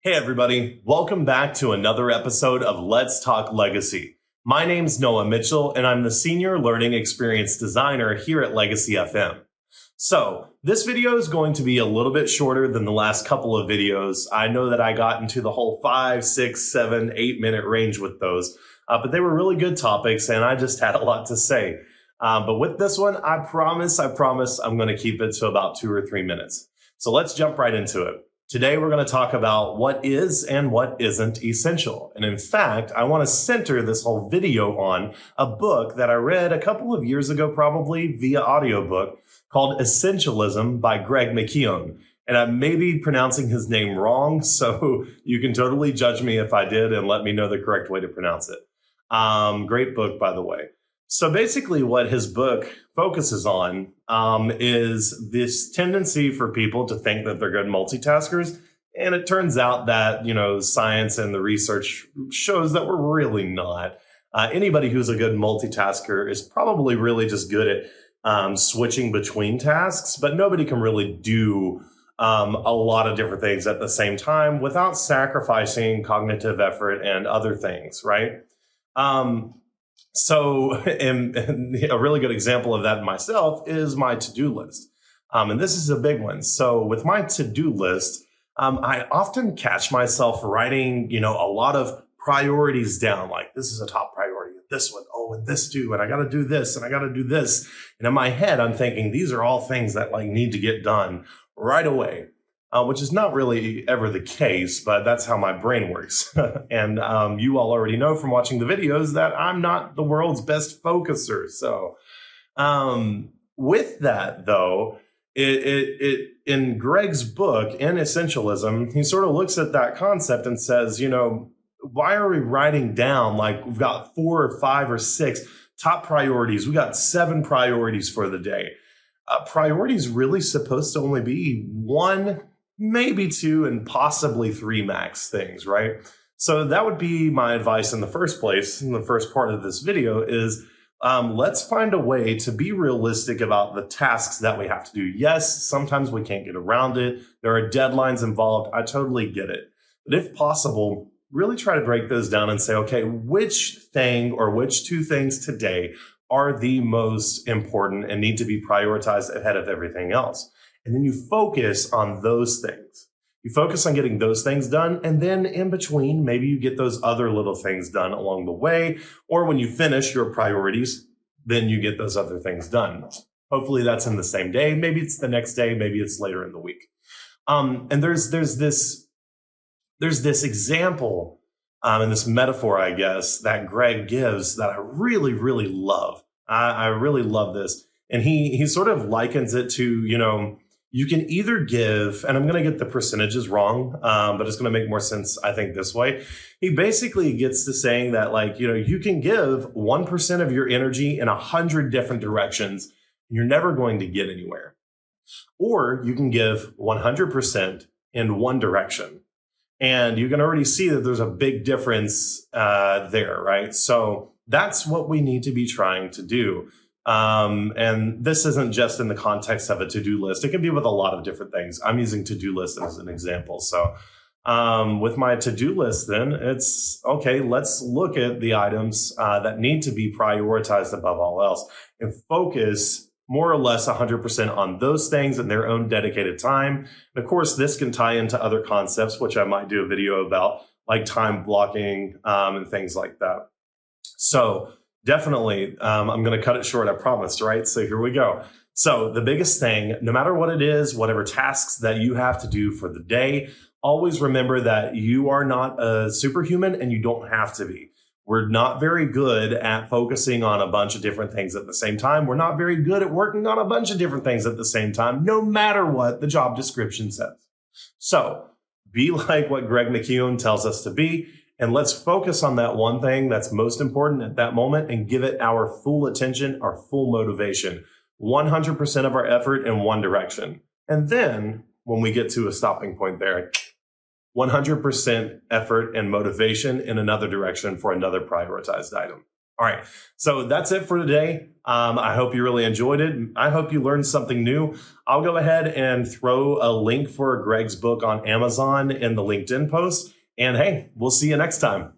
Hey everybody, welcome back to another episode of Let's Talk Legacy. My name's Noah Mitchell and I'm the Senior Learning Experience Designer here at Legacy FM. So this video is going to be a little bit shorter than the last couple of videos. I know that I got into the whole 5, 6, 7, 8 minute range with those, but they were really good topics and I just had a lot to say. But with this one, I promise I'm going to keep it to about 2 or 3 minutes. So let's jump right into it. Today, we're going to talk about what is and what isn't essential. And in fact, I want to center this whole video on a book that I read a couple of years ago, probably via audiobook, called Essentialism by Greg McKeown. And I may be pronouncing his name wrong, so you can totally judge me if I did and let me know the correct way to pronounce it. Great book, by the way. So basically what his book focuses on is this tendency for people to think that they're good multitaskers. And it turns out that, science and the research shows that we're really not. Anybody who's a good multitasker is probably really just good at switching between tasks, but nobody can really do a lot of different things at the same time without sacrificing cognitive effort and other things, right? So and a really good example of that myself is my to-do list. And this is a big one. So with my to-do list, I often catch myself writing, a lot of priorities down. Like this is a top priority. This one, and this too. And I got to do this and I got to do this. And in my head, I'm thinking these are all things that need to get done right away. Which is not really ever the case, but that's how my brain works. And you all already know from watching the videos that I'm not the world's best focuser. So with that, though, it in Greg's book, in Essentialism, he sort of looks at that concept and says, why are we writing down we've got 4 or 5 or 6 top priorities? We got 7 priorities for the day. Priorities really supposed to only be 1, maybe 2, and possibly 3 max things, right? So that would be my advice in the first place, in the first part of this video is let's find a way to be realistic about the tasks that we have to do. Yes, sometimes we can't get around it. There are deadlines involved. I totally get it. But if possible, really try to break those down and say, okay, which thing or which 2 things today are the most important and need to be prioritized ahead of everything else. And then you focus on those things. You focus on getting those things done. And then in between, maybe you get those other little things done along the way. Or when you finish your priorities, then you get those other things done. Hopefully that's in the same day. Maybe it's the next day. Maybe it's later in the week. And there's this example and this metaphor, I guess, that Greg gives that I really, really love. I really love this. And he sort of likens it to, you can either give, and I'm going to get the percentages wrong, but it's going to make more sense, I think, this way. He basically gets to saying that, you can give 1% of your energy in 100 different directions. And you're never going to get anywhere. Or you can give 100% in one direction. And you can already see that there's a big difference there, right? So that's what we need to be trying to do. And this isn't just in the context of a to-do list. It can be with a lot of different things. I'm using to-do list as an example. So with my to-do list, then it's, okay, let's look at the items that need to be prioritized above all else and focus more or less 100% on those things in their own dedicated time. And of course, this can tie into other concepts, which I might do a video about, like time blocking and things like that. So definitely, I'm going to cut it short, I promised, right? So here we go. So the biggest thing, no matter what it is, whatever tasks that you have to do for the day, always remember that you are not a superhuman and you don't have to be. We're not very good at focusing on a bunch of different things at the same time. We're not very good at working on a bunch of different things at the same time, no matter what the job description says. So be like what Greg McKeown tells us to be. And let's focus on that one thing that's most important at that moment and give it our full attention, our full motivation, 100% of our effort in one direction. And then when we get to a stopping point there, 100% effort and motivation in another direction for another prioritized item. All right. So that's it for today. I hope you really enjoyed it. I hope you learned something new. I'll go ahead and throw a link for Greg's book on Amazon in the LinkedIn post. And hey, we'll see you next time.